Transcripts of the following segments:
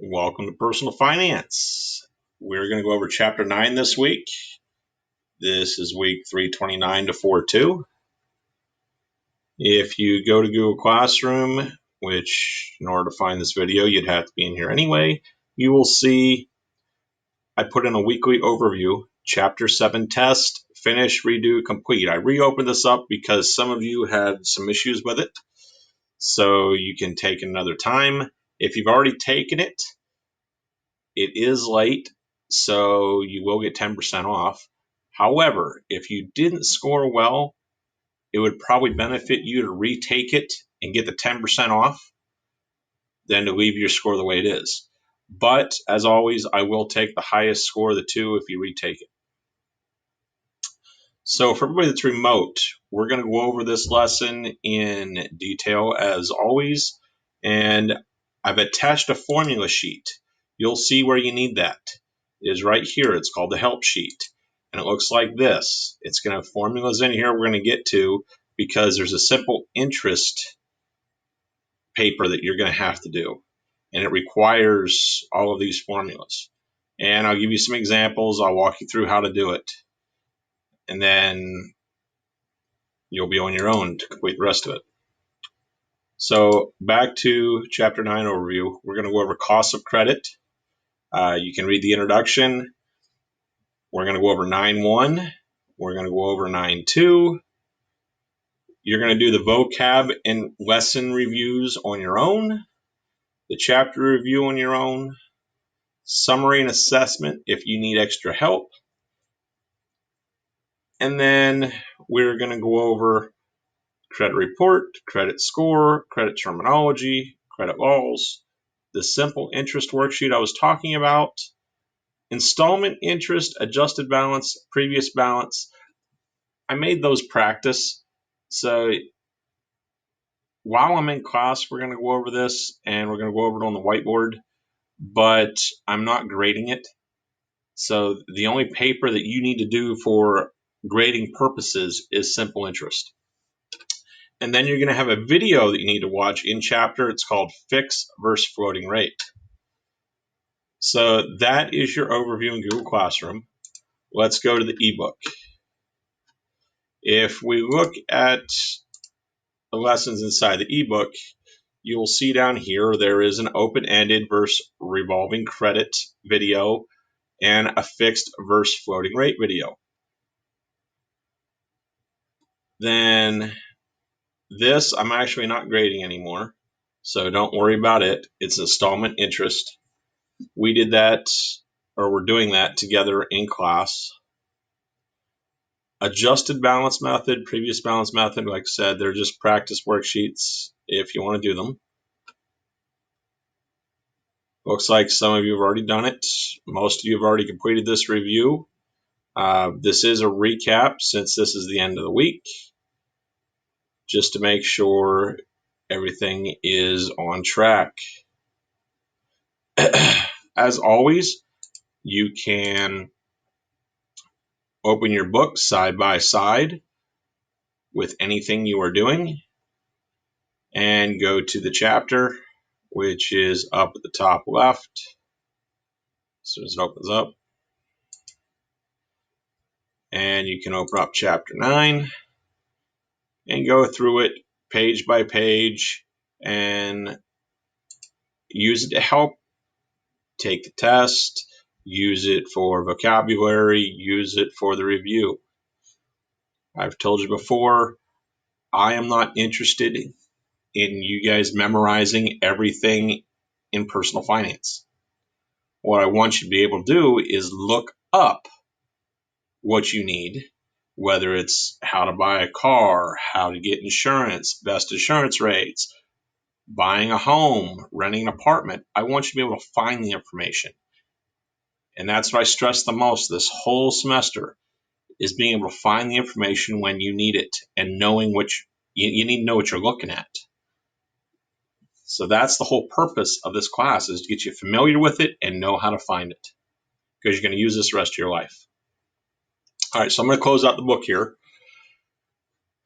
Welcome to Personal Finance. We're going to go over Chapter 9 this week. This is week 329 to 4.2. If you go to Google Classroom, which in order to find this video, you'd have to be in here anyway, you will see I put in a weekly overview, Chapter 7 test, finish, redo, complete. I reopened this up because some of you had some issues with it, so you can take another time. If you've already taken it, it is late, so you will get 10% off. However, if you didn't score well, it would probably benefit you to retake it and get the 10% off than to leave your score the way it is. But as always, I will take the highest score of the two if you retake it. So for everybody that's remote, we're going to go over this lesson in detail as always, and I've attached a formula sheet. You'll see where you need that. It is right here. It's called the help sheet, and it looks like this. It's going to have formulas in here we're going to get to because there's a simple interest paper that you're going to have to do, and it requires all of these formulas. And I'll give you some examples. I'll walk you through how to do it, and then you'll be on your own to complete the rest of it. So back to Chapter 9 overview. We're going to go over costs of credit. You can read the introduction. We're going to go over 9.1. We're going to go over 9.2. You're going to do the vocab and lesson reviews on your own, the chapter review on your own, summary and assessment if you need extra help. And then we're going to go over credit report, credit score, credit terminology, credit laws, the simple interest worksheet I was talking about, installment interest, adjusted balance, previous balance. I made those practice. So while I'm in class, we're going to go over this and we're going to go over it on the whiteboard, but I'm not grading it. So the only paper that you need to do for grading purposes is simple interest. And then you're going to have a video that you need to watch in chapter. It's called Fixed versus Floating Rate. So that is your overview in Google Classroom. Let's go to the ebook. If we look at the lessons inside the ebook, you'll see down here there is an open-ended versus revolving credit video and a fixed versus floating rate video. Then this I'm actually not grading anymore, so don't worry about it. It's installment interest. We did that, or we're doing that together in class. Adjusted balance method, previous balance method, like I said, they're just practice worksheets if you want to do them. Looks like some of you have already done it. Most of you have already completed this review. This is a recap since this is the end of the week, just to make sure everything is on track. As always, you can open your book side by side with anything you are doing and go to the chapter, which is up at the top left. As soon as it opens up, and you can open up chapter 9 and go through it page by page and use it to help take the test, use it for vocabulary, use it for the review. I've told you before, I am not interested in you guys memorizing everything in personal finance. What I want you to be able to do is look up what you need, whether it's how to buy a car, how to get insurance, best insurance rates, buying a home, renting an apartment. I want you to be able to find the information. And that's what I stress the most this whole semester is being able to find the information when you need it and knowing which you need to know what you're looking at. So that's the whole purpose of this class, is to get you familiar with it and know how to find it, because you're going to use this the rest of your life. All right, so I'm going to close out the book here.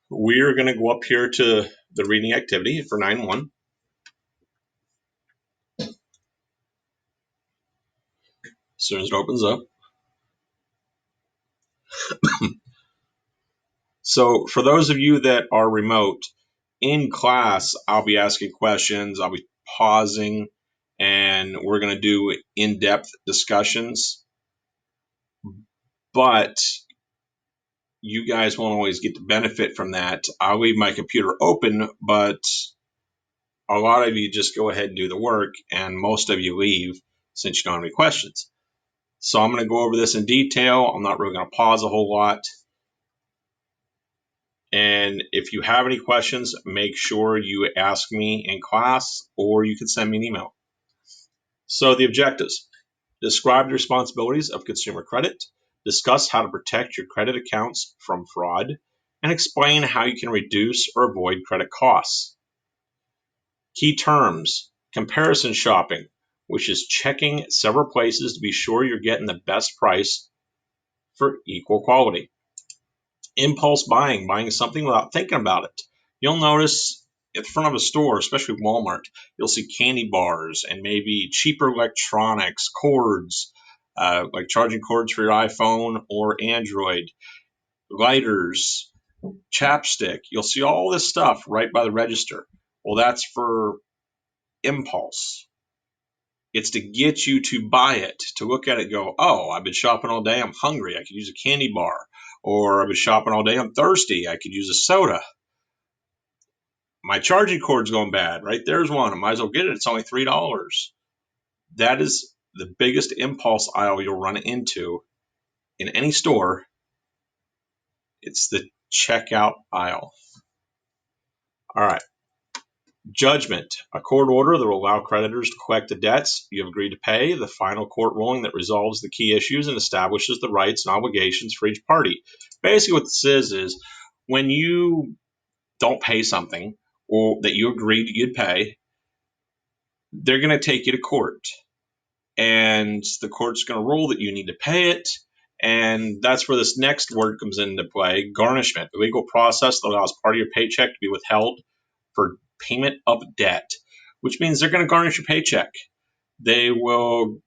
We're going to go up here to the reading activity for 9.1. as soon as it opens up. So for those of you that are remote, in class, I'll be asking questions, I'll be pausing, and we're going to do in-depth discussions. But you guys won't always get the benefit from that. I'll leave my computer open, but a lot of you just go ahead and do the work, and most of you leave since you don't have any questions. So I'm going to go over this in detail. I'm not really going to pause a whole lot. And if you have any questions, make sure you ask me in class, or you can send me an email. So the objectives: describe the responsibilities of consumer credit, discuss how to protect your credit accounts from fraud, and explain how you can reduce or avoid credit costs. Key terms: comparison shopping, which is checking several places to be sure you're getting the best price for equal quality. Impulse buying, buying something without thinking about it. You'll notice at the front of a store, especially Walmart, you'll see candy bars and maybe cheaper electronics, cords, like charging cords for your iPhone or Android, lighters, chapstick. You'll see all this stuff right by the register. Well, that's for impulse. It's to get you to buy it, to look at it and go, oh, I've been shopping all day, I'm hungry, I could use a candy bar. Or I've been shopping all day, I'm thirsty, I could use a soda. My charging cord's going bad, right? There's one, I might as well get it, it's only $3. That is the biggest impulse aisle you'll run into in any store. It's the checkout aisle. All right. Judgment: a court order that will allow creditors to collect the debts you have agreed to pay, the final court ruling that resolves the key issues and establishes the rights and obligations for each party. Basically what this is when you don't pay something or that you agreed you'd pay, they're going to take you to court. And the court's going to rule that you need to pay it. And that's where this next word comes into play: garnishment, the legal process that allows part of your paycheck to be withheld for payment of debt, which means they're going to garnish your paycheck. They will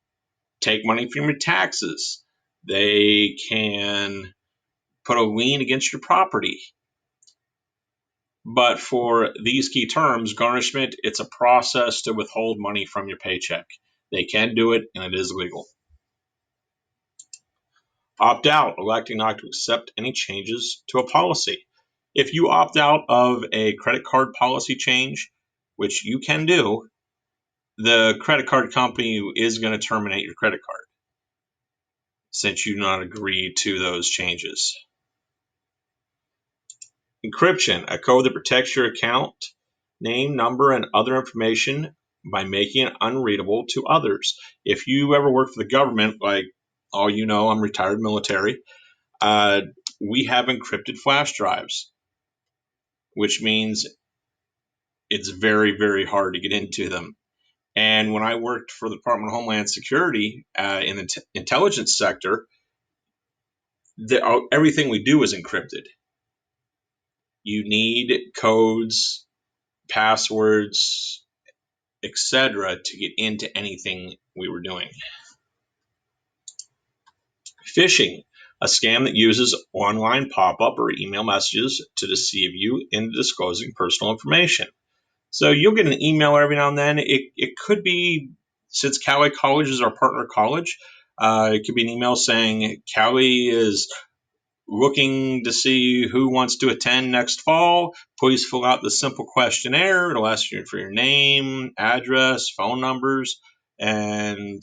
take money from your taxes. They can put a lien against your property. But for these key terms, garnishment, it's a process to withhold money from your paycheck. They can do it, and it is legal. Opt out, electing not to accept any changes to a policy. If you opt out of a credit card policy change, which you can do, the credit card company is going to terminate your credit card since you do not agree to those changes. Encryption, a code that protects your account name, number, and other information by making it unreadable to others. If you ever work for the government, like all you know, I'm retired military, we have encrypted flash drives, which means it's very, very hard to get into them. And when I worked for the Department of Homeland Security in the intelligence sector, everything we do is encrypted. You need codes, passwords, etc., to get into anything we were doing. Phishing, a scam that uses online pop-up or email messages to deceive you into disclosing personal information. So you'll get an email every now and then. It could be, since Cali College is our partner college, it could be an email saying Cali is looking to see who wants to attend next fall. Please fill out the simple questionnaire. It'll ask you for your name, address, phone numbers, and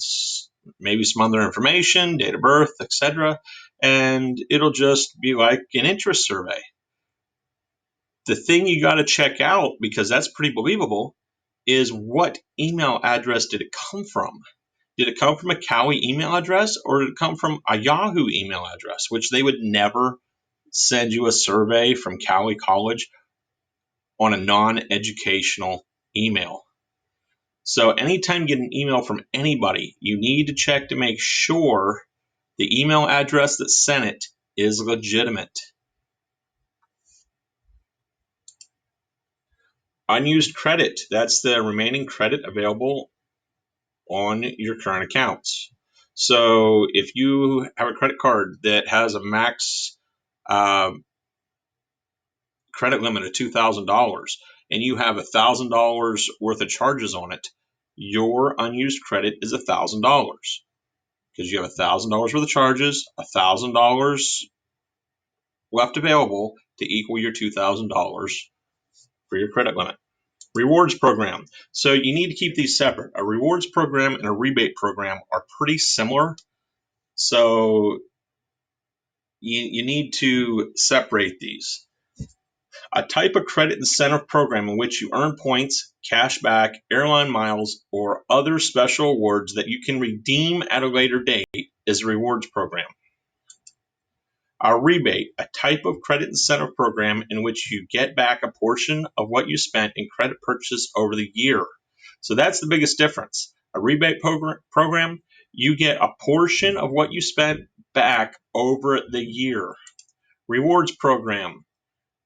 maybe some other information, date of birth, etc. And it'll just be like an interest survey. The thing you got to check out, because that's pretty believable, is what email address did it come from? Did it come from a Cali email address, or did it come from a Yahoo email address, which they would never send you a survey from Cali College on a non-educational email. So anytime you get an email from anybody, you need to check to make sure the email address that sent it is legitimate. Unused credit, that's the remaining credit available on your current accounts. So if you have a credit card that has a max uh, credit limit of $2,000 and you have $1,000 worth of charges on it, your unused credit is $1,000 because you have $1,000 worth of charges, $1,000 left available to equal your $2,000 for your credit limit. Rewards program. So you need to keep these separate. A rewards program and a rebate program are pretty similar. So you need to separate these. A type of credit incentive program in which you earn points, cash back, airline miles, or other special awards that you can redeem at a later date is a rewards program. A rebate, a type of credit incentive program in which you get back a portion of what you spent in credit purchase over the year. So that's the biggest difference. A rebate program, you get a portion of what you spent back over the year. Rewards program,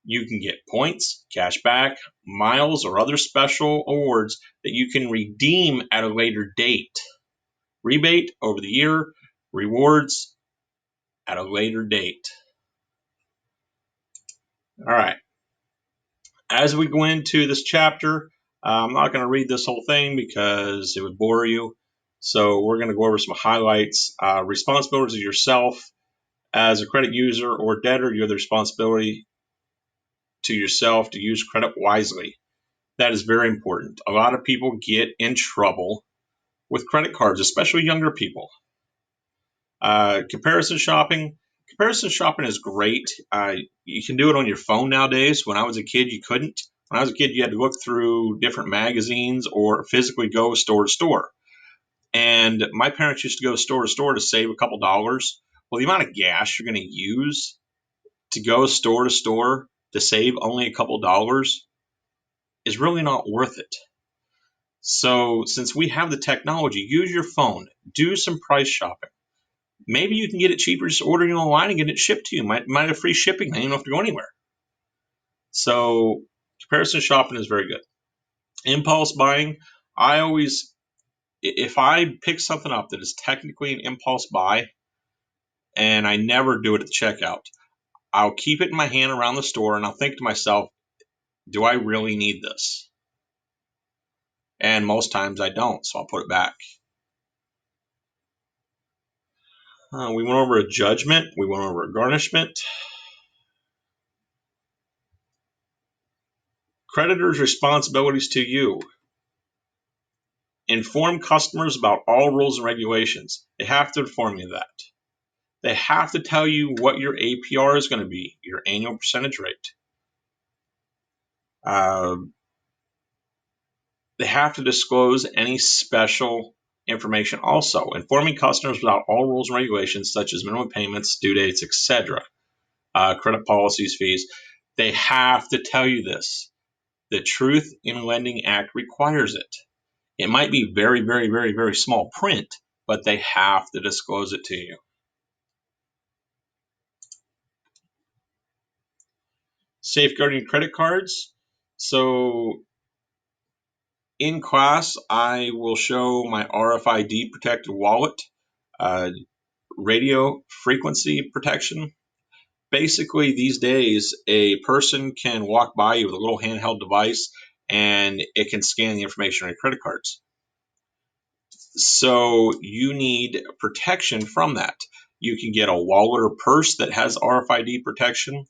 you can get points, cash back, miles, or other special awards that you can redeem at a later date. Rebate over the year, rewards at a later date. All right. As we go into this chapter, I'm not going to read this whole thing because it would bore you. So we're going to go over some highlights. Responsibilities of yourself. As a credit user or debtor, you have the responsibility to yourself to use credit wisely. That is very important. A lot of people get in trouble with credit cards, especially younger people. Comparison shopping. Comparison shopping is great. You can do it on your phone nowadays. When I was a kid, you couldn't. When I was a kid, you had to look through different magazines or physically go store to store. And my parents used to go store to store to save a couple dollars. Well, the amount of gas you're going to use to go store to store to save only a couple dollars is really not worth it. So since we have the technology, use your phone, do some price shopping. Maybe you can get it cheaper just ordering online and get it shipped to you. Might have free shipping. You don't have to go anywhere. So comparison shopping is very good. Impulse buying. If I pick something up that is technically an impulse buy, and I never do it at the checkout, I'll keep it in my hand around the store and I'll think to myself, do I really need this? And most times I don't, so I'll put it back. We went over a judgment. We went over a garnishment. Creditors' responsibilities to you. Inform customers about all rules and regulations. They have to inform you of that. They have to tell you what your APR is going to be, your annual percentage rate. They have to disclose any special information also. Informing customers about all rules and regulations such as minimum payments, due dates, etc. Credit policies, fees. They have to tell you this. The Truth in Lending Act requires it. It might be very, very, very, very small print, but they have to disclose it to you. Safeguarding credit cards. So in class, I will show my RFID protected wallet, radio frequency protection. Basically, these days, a person can walk by you with a little handheld device and it can scan the information on your credit cards. So you need protection from that. You can get a wallet or purse that has RFID protection,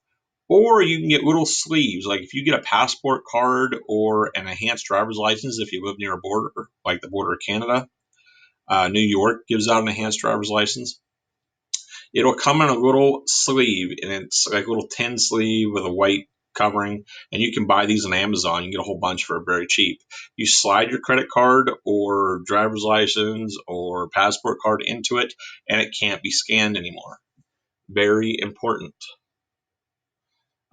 or you can get little sleeves. Like if you get a passport card or an enhanced driver's license, if you live near a border, like the border of Canada, New York gives out an enhanced driver's license. It'll come in a little sleeve, and it's like a little tin sleeve with a white covering, and you can buy these on Amazon. You can get a whole bunch for very cheap. You slide your credit card or driver's license or passport card into it, and it can't be scanned anymore. Very important.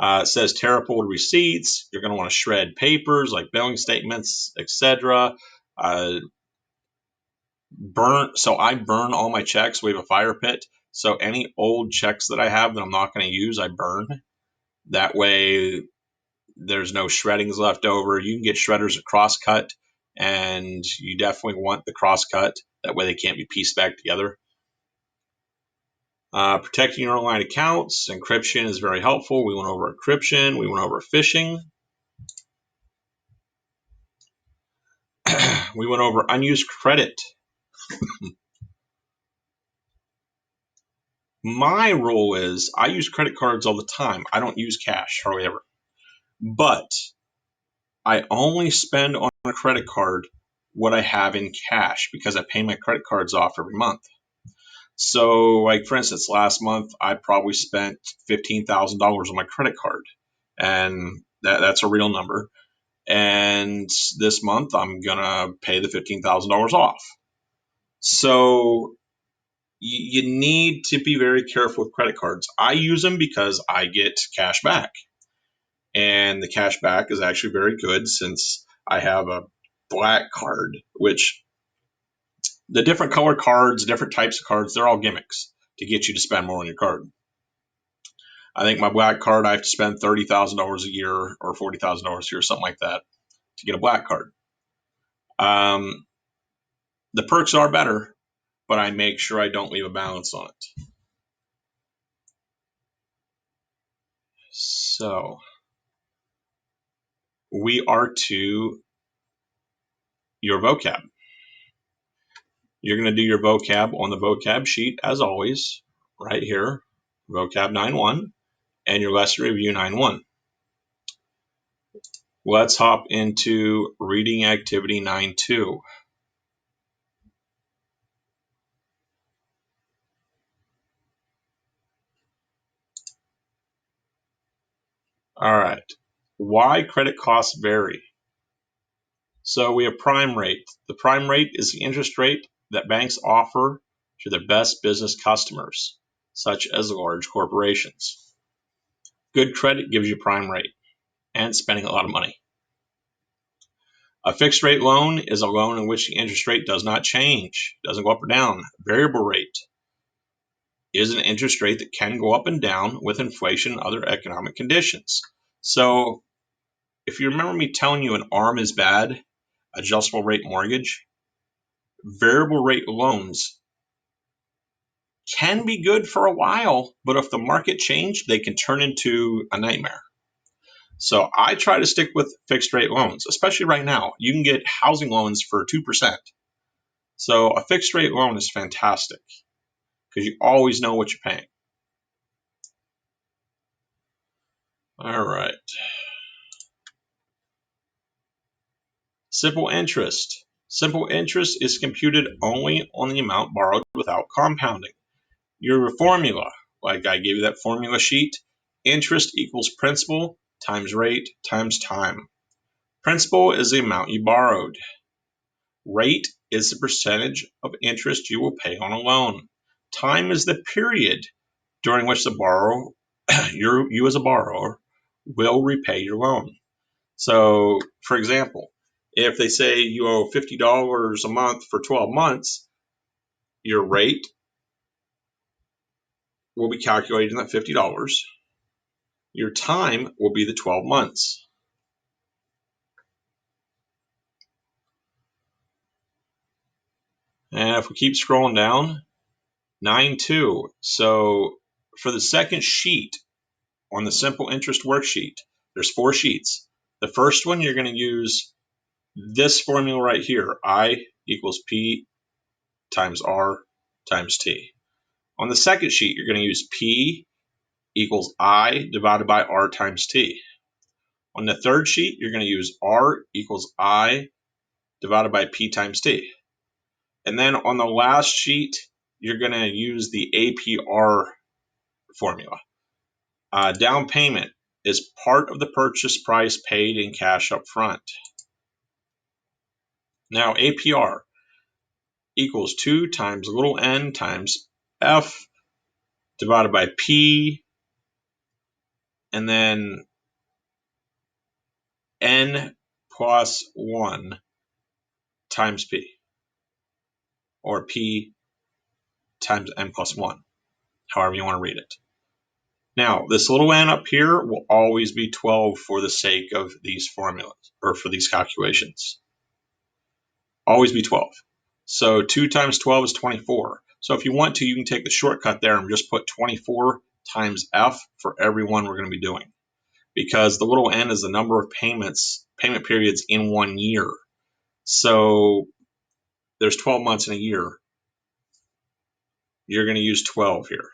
It says tear up old receipts. You're going to want to shred papers like billing statements, etc. So I burn all my checks. We have a fire pit. So any old checks that I have that I'm not going to use, I burn. That way there's no shreddings left over. You can get shredders at Crosscut, and you definitely want the Crosscut. That way they can't be pieced back together. Protecting your online accounts. Encryption is very helpful. We went over encryption. We went over phishing. We went over unused credit. My rule is I use credit cards all the time. I don't use cash hardly ever. But I only spend on a credit card what I have in cash because I pay my credit cards off every month. So, like for instance, last month I probably spent $15,000 on my credit card, and that's a real number. And this month I'm gonna pay the $15,000 off. So you need to be very careful with credit cards. I use them because I get cash back, and the cash back is actually very good since I have a black card, which the different color cards, different types of cards, they're all gimmicks to get you to spend more on your card. I think my black card, I have to spend $30,000 a year or $40,000 a year, something like that, to get a black card. The perks are better, but I make sure I don't leave a balance on it. So we are to your vocab. You're going to do your vocab on the vocab sheet as always, right here, vocab 9.1, and your lesson review 9.1. Let's hop into reading activity 9.2. All right. Why credit costs vary. So we have prime rate. The prime rate is the interest rate that banks offer to their best business customers, such as large corporations. Good credit gives you prime rate and spending a lot of money. A fixed rate loan is a loan in which the interest rate does not change, doesn't go up or down. Variable rate is an interest rate that can go up and down with inflation and other economic conditions. So if you remember me telling you an ARM is bad, adjustable rate mortgage, variable rate loans can be good for a while, but if the market changed, they can turn into a nightmare. So I try to stick with fixed rate loans, especially right now. You can get housing loans for 2%. So a fixed rate loan is fantastic because you always know what you're paying. All right. Simple interest. Simple interest is computed only on the amount borrowed without compounding. Your formula, like I gave you that formula sheet, interest equals principal times rate times time. Principal is the amount you borrowed. Rate is the percentage of interest you will pay on a loan. Time is the period during which the borrower, you as a borrower, will repay your loan. So, for example, if they say you owe $50 a month for 12 months, your rate will be calculated in that $50. Your time will be the 12 months. And if we keep scrolling down, 9.2. So for the second sheet on the simple interest worksheet, there's 4 sheets. The first one, you're going to use this formula right here. I equals P times R times T. On the second sheet, you're going to use P equals I divided by R times T. On the third sheet, you're going to use R equals I divided by P times T. And then on the last sheet, you're going to use the APR formula. Down payment is part of the purchase price paid in cash up front. Now, APR equals 2 times little n times F divided by P, and then n plus 1 times P, or P times n plus 1, however you want to read it. Now, this little n up here will always be 12 for the sake of these formulas, or for these calculations. Always be 12. So 2 times 12 is 24. So if you want to, you can take the shortcut there and just put 24 times F for every one we're going to be doing, because the little n is the number of payment periods in 1 year. So there's 12 months in a year. You're going to use 12 here.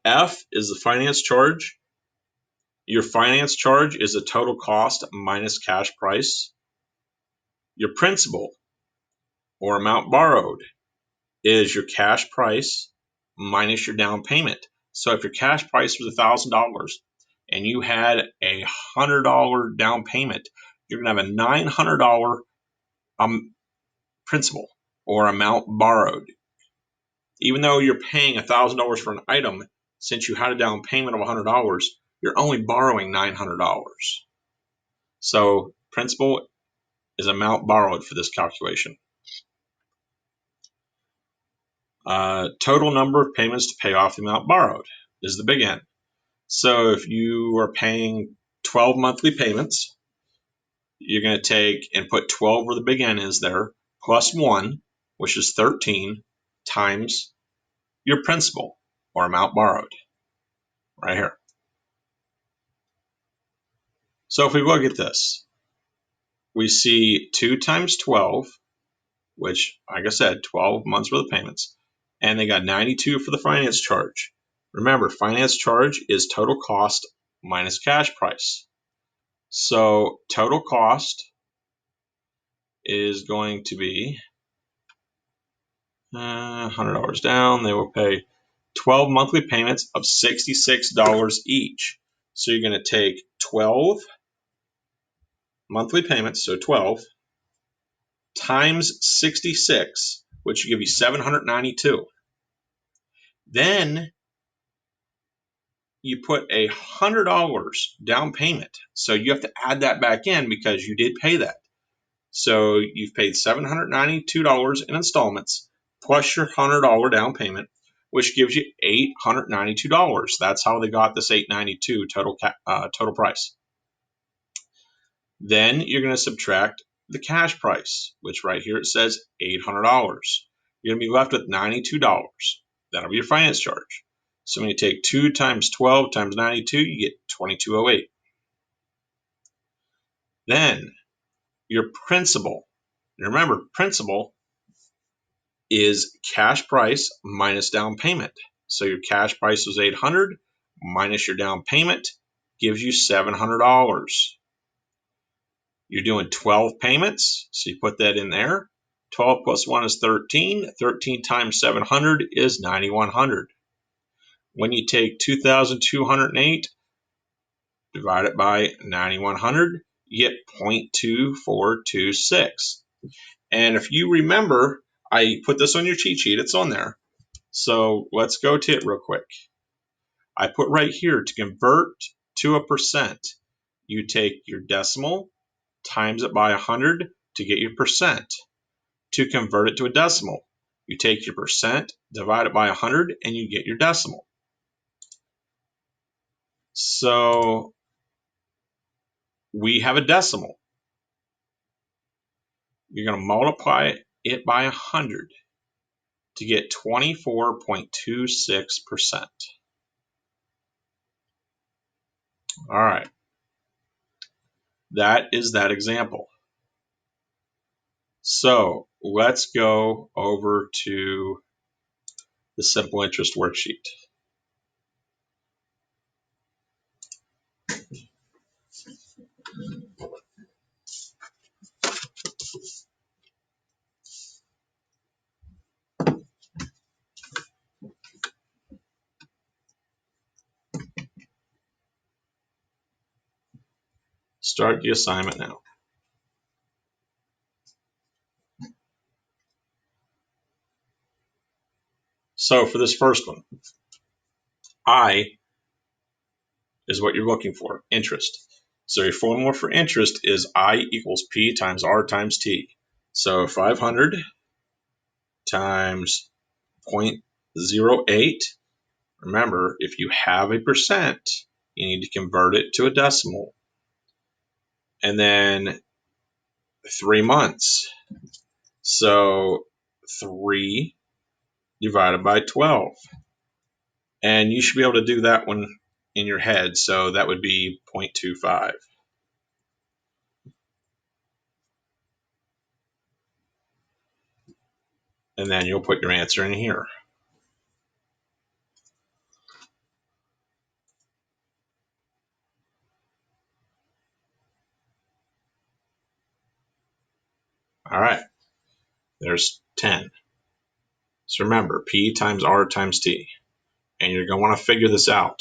F is the finance charge. Your finance charge is the total cost minus cash price. Your principal, or amount borrowed, is your cash price minus your down payment. So if your cash price was $1,000 and you had a $100 down payment, you're going to have a $900 principal, or amount borrowed. Even though you're paying $1,000 for an item, since you had a down payment of $100, you're only borrowing $900. So principal is amount borrowed for this calculation. Total number of payments to pay off the amount borrowed is the big N. So if you are paying 12 monthly payments, you're going to take and put 12 where the big N is there, plus 1, which is 13, times your principal, or amount borrowed, right here. So if we look at this, we see 2 times 12, which, like I said, 12 months worth of payments, and they got 92 for the finance charge. Remember, finance charge is total cost minus cash price. So total cost is going to be $100 down. They will pay 12 monthly payments of $66 each. So you're going to take 12 monthly payments, so 12, times 66, which will give you 792. Then you put $100 down payment. So you have to add that back in because you did pay that. So you've paid $792 in installments plus your $100 down payment, which gives you $892. That's how they got this $892 total price. Then you're going to subtract the cash price, which right here it says $800. You're going to be left with $92. That'll be your finance charge. So when you take 2 times 12 times 92, you get $2208. Then your principal. Remember, principal is cash price minus down payment. So your cash price was $800 minus your down payment gives you $700. You're doing 12 payments, so you put that in there. 12 plus 1 is 13. 13 times 700 is 9,100. When you take 2,208, divide it by 9,100, you get 0.2426. And if you remember, I put this on your cheat sheet. It's on there. So let's go to it real quick. I put right here to convert to a percent. You take your decimal, times it by 100 to get your percent. To convert it to a decimal, you take your percent, divide it by 100, and you get your decimal. So we have a decimal. You're going to multiply it by 100 to get 24.26%. All right. That is that example. So let's go over to the simple interest worksheet. Start the assignment now. So for this first one, I is what you're looking for, interest. So your formula for interest is I equals P times R times T. So 500 times 0.08. Remember, if you have a percent, you need to convert it to a decimal. And then 3 months. So 3 divided by 12. And you should be able to do that one in your head. So that would be 0.25. And then you'll put your answer in here. All right, there's 10. So remember, P times R times T. And you're going to want to figure this out.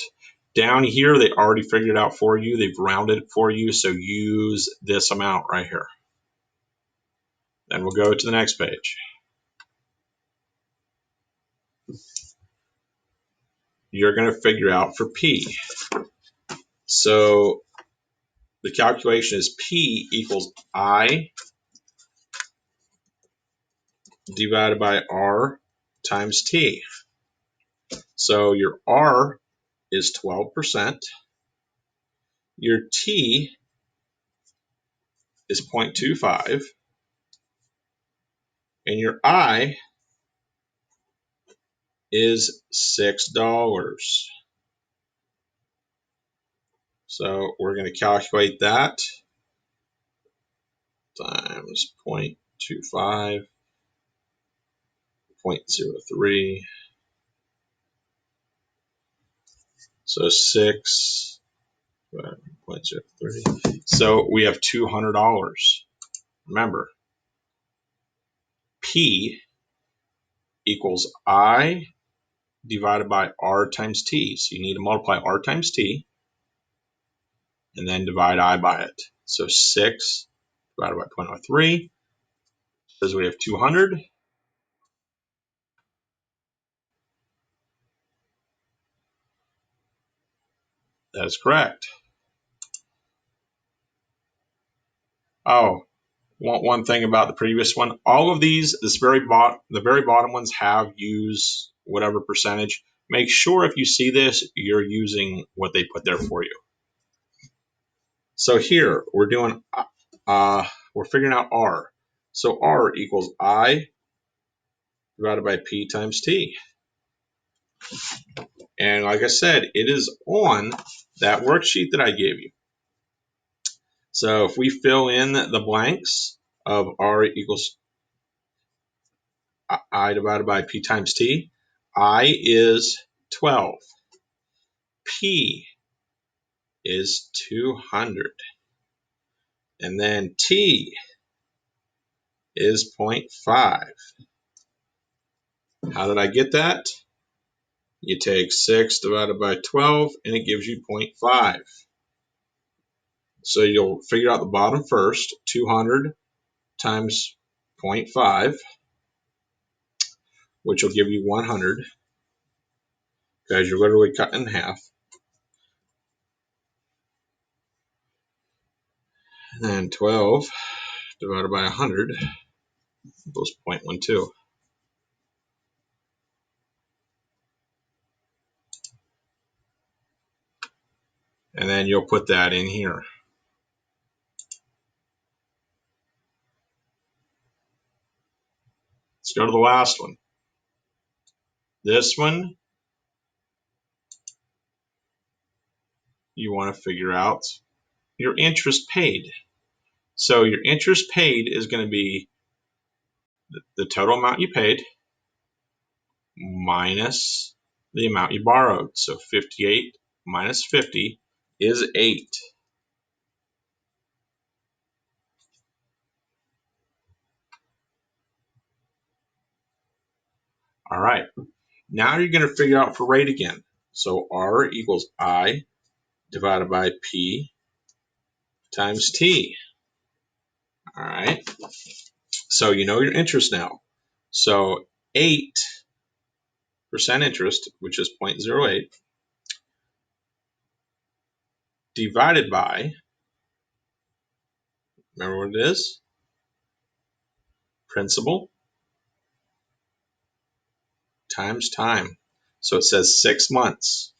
Down here, they already figured it out for you. They've rounded it for you, so use this amount right here. Then we'll go to the next page. You're going to figure out for P. So the calculation is P equals I divided by R times T. So your R is 12%. Your T is 0.25. And your I is $6. So we're going to calculate that times 0.25, 0.03. So 6 divided by 0.03. So we have $200. Remember, P equals I divided by R times T. So you need to multiply R times T and then divide I by it. So 6 divided by 0.03 says we have 200. That is correct. Oh, one thing about the previous one, all of these, the very bottom ones have used whatever percentage. Make sure if you see this, you're using what they put there for you. So here we're doing, we're figuring out R. So R equals I divided by P times T. And like I said, it is on that worksheet that I gave you. So if we fill in the blanks of R equals I divided by P times T, I is 12. P is 200. And then T is 0.5. How did I get that? You take 6 divided by 12 and it gives you 0.5. So you'll figure out the bottom first, 200 times 0.5, which will give you 100, because you're literally cutting in half. And then 12 divided by 100 equals 0.12. And then you'll put that in here. Let's go to the last one. This one, you want to figure out your interest paid. So your interest paid is going to be the total amount you paid minus the amount you borrowed. So 58 minus 50 is 8. All right. Now you're going to figure out for rate again. So R equals I divided by P times T. All right. So you know your interest now. So 8% interest, which is 0.08, divided by, remember what it is? Principal times time. So it says 6 months.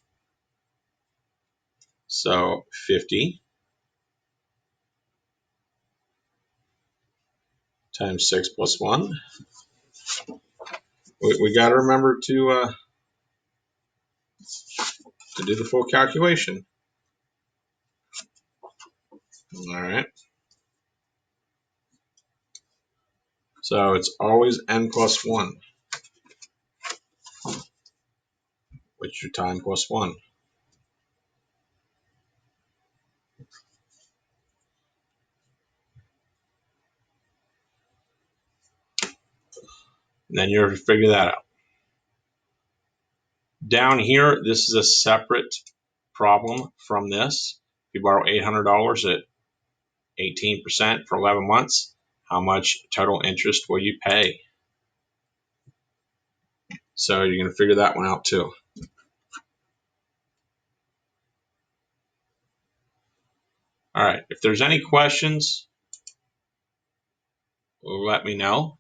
So 50 times 6 plus 1. We got to remember to do the full calculation. All right. So it's always n plus 1, which is your time plus 1. And then you're to figure that out. Down here, this is a separate problem from this. If you borrow $800 at 18% for 11 months, how much total interest will you pay? So you're going to figure that one out too. All right, if there's any questions, let me know,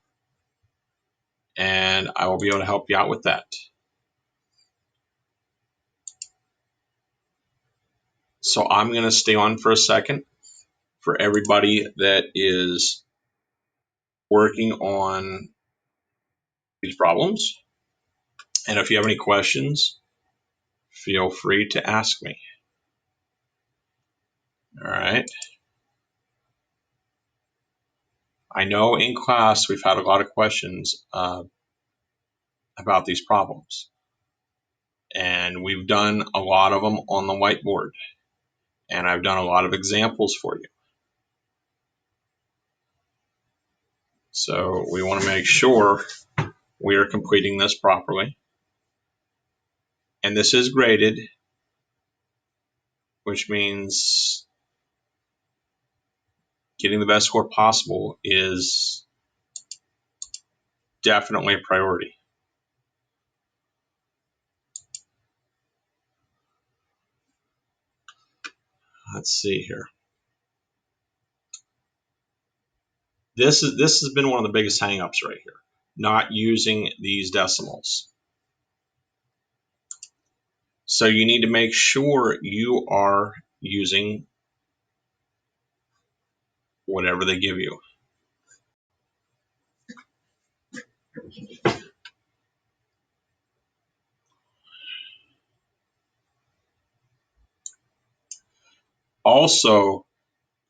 and I will be able to help you out with that. So I'm going to stay on for a second for everybody that is working on these problems. And if you have any questions, feel free to ask me. All right. I know in class we've had a lot of questions about these problems, and we've done a lot of them on the whiteboard, and I've done a lot of examples for you. So we want to make sure we are completing this properly. And this is graded, which means getting the best score possible is definitely a priority. Let's see here. This has been one of the biggest hangups right here, not using these decimals. So you need to make sure you are using whatever they give you. Also,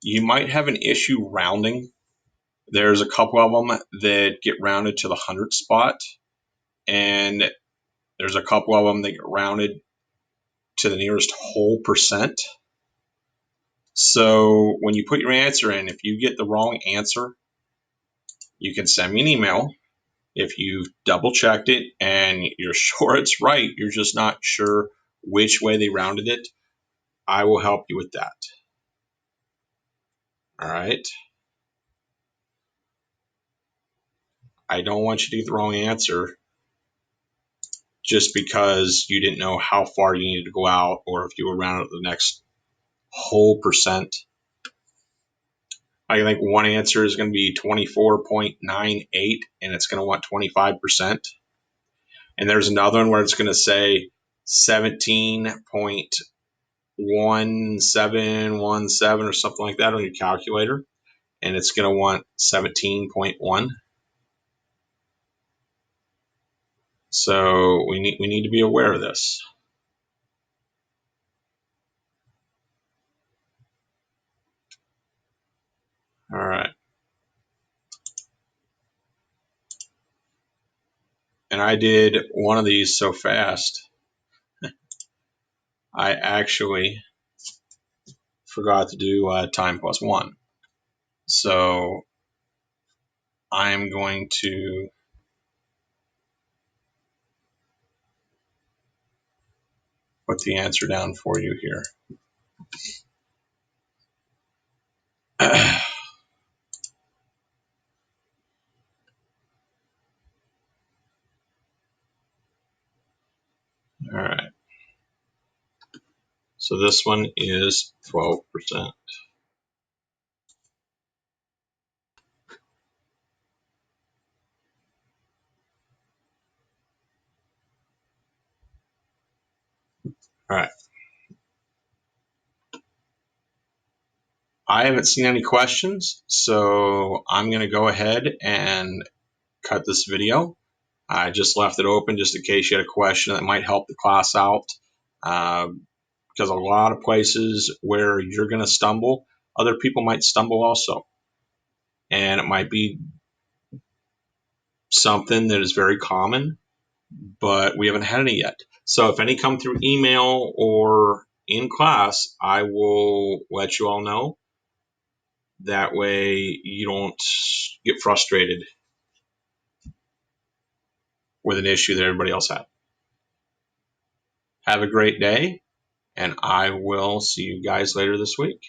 you might have an issue rounding. There's a couple of them that get rounded to the 100th spot, and there's a couple of them that get rounded to the nearest whole percent. So when you put your answer in, if you get the wrong answer, you can send me an email. If you've double checked it and you're sure it's right, you're just not sure which way they rounded it, I will help you with that. All right. I don't want you to get the wrong answer just because you didn't know how far you needed to go out, or if you were rounded the next whole percent. I think one answer is going to be 24.98 and it's going to want 25%. And there's another one where it's going to say 17.1717 or something like that on your calculator, and it's going to want 17.1. So we need to be aware of this. All right. And I did one of these so fast, I actually forgot to do time plus 1. So I'm going to put the answer down for you here. All right. So this one is 12%. All right. I haven't seen any questions, so I'm going to go ahead and cut this video. I just left it open just in case you had a question that might help the class out. Because a lot of places where you're going to stumble, other people might stumble also. And it might be something that is very common, but we haven't had any yet. So if any come through email or in class, I will let you all know. That way you don't get frustrated with an issue that everybody else had. Have a great day, and I will see you guys later this week.